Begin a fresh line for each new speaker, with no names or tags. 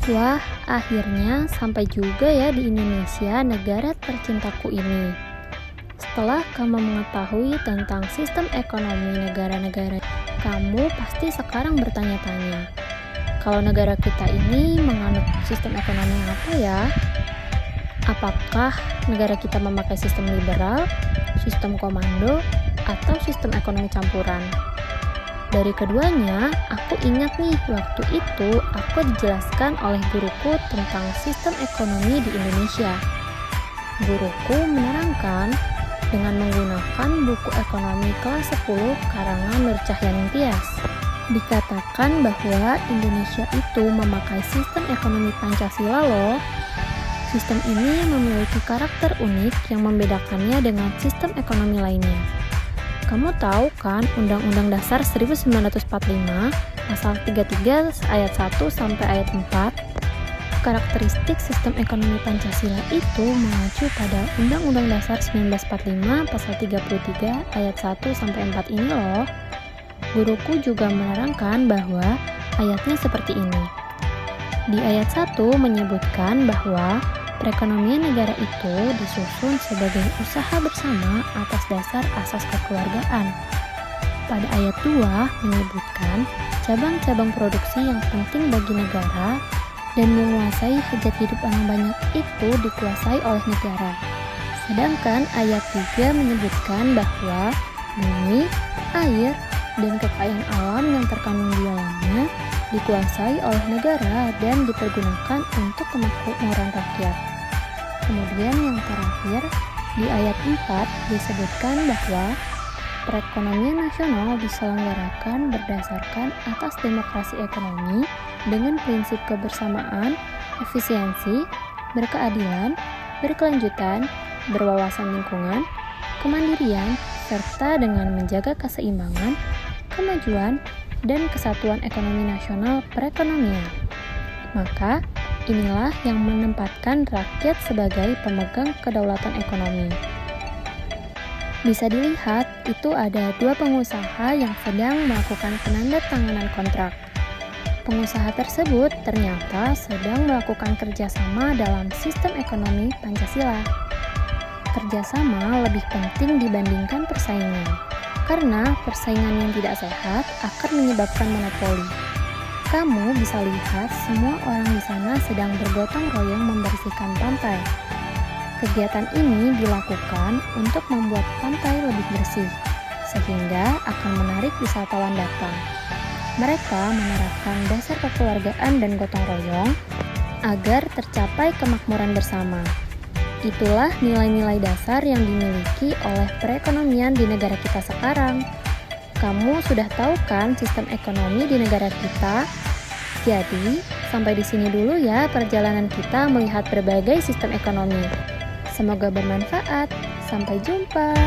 Wah, akhirnya sampai juga ya di Indonesia, negara tercintaku ini. Setelah kamu mengetahui tentang sistem ekonomi negara-negara, kamu pasti sekarang bertanya-tanya, kalau negara kita ini menganut sistem ekonomi apa ya? Apakah negara kita memakai sistem liberal, sistem komando, atau sistem ekonomi campuran? Dari keduanya, aku ingat nih waktu itu aku dijelaskan oleh guruku tentang sistem ekonomi di Indonesia. Guruku menerangkan dengan menggunakan buku ekonomi kelas 10 karangan Nur Cahyaning Tias. Dikatakan bahwa Indonesia itu memakai sistem ekonomi Pancasila loh. Sistem ini memiliki karakter unik yang membedakannya dengan sistem ekonomi lainnya. Kamu tahu kan Undang-Undang Dasar 1945 pasal 33 ayat 1 sampai ayat 4? Karakteristik sistem ekonomi Pancasila itu mengacu pada Undang-Undang Dasar 1945 pasal 33 ayat 1 sampai 4 ini loh. Guruku juga menerangkan bahwa ayatnya seperti ini. Di ayat 1 menyebutkan bahwa perekonomian negara itu disusun sebagai usaha bersama atas dasar asas kekeluargaan. Pada ayat 2 menyebutkan cabang-cabang produksi yang penting bagi negara dan menguasai hajat hidup orang banyak itu dikuasai oleh negara. Sedangkan ayat 3 menyebutkan bahwa bumi, air, dan kekayaan alam yang terkandung di dalamnya dikuasai oleh negara dan dipergunakan untuk kemakmuran rakyat. Kemudian yang terakhir, di ayat 4 disebutkan bahwa perekonomian nasional diselenggarakan berdasarkan atas demokrasi ekonomi dengan prinsip kebersamaan, efisiensi, berkeadilan, berkelanjutan, berwawasan lingkungan, kemandirian, serta dengan menjaga keseimbangan, kemajuan, dan kesatuan ekonomi nasional perekonomian. Maka, inilah yang menempatkan rakyat sebagai pemegang kedaulatan ekonomi. Bisa dilihat, itu ada dua pengusaha yang sedang melakukan penandatanganan kontrak. Pengusaha tersebut ternyata sedang melakukan kerjasama dalam sistem ekonomi Pancasila. Kerjasama lebih penting dibandingkan persaingan, karena persaingan yang tidak sehat akan menyebabkan monopoli. Kamu bisa lihat semua orang di sana sedang bergotong royong membersihkan pantai. Kegiatan ini dilakukan untuk membuat pantai lebih bersih, sehingga akan menarik wisatawan datang. Mereka menerapkan dasar kekeluargaan dan gotong royong agar tercapai kemakmuran bersama. Itulah nilai-nilai dasar yang dimiliki oleh perekonomian di negara kita sekarang. Kamu sudah tahu kan sistem ekonomi di negara kita? Jadi, sampai di sini dulu ya perjalanan kita melihat berbagai sistem ekonomi. Semoga bermanfaat. Sampai jumpa.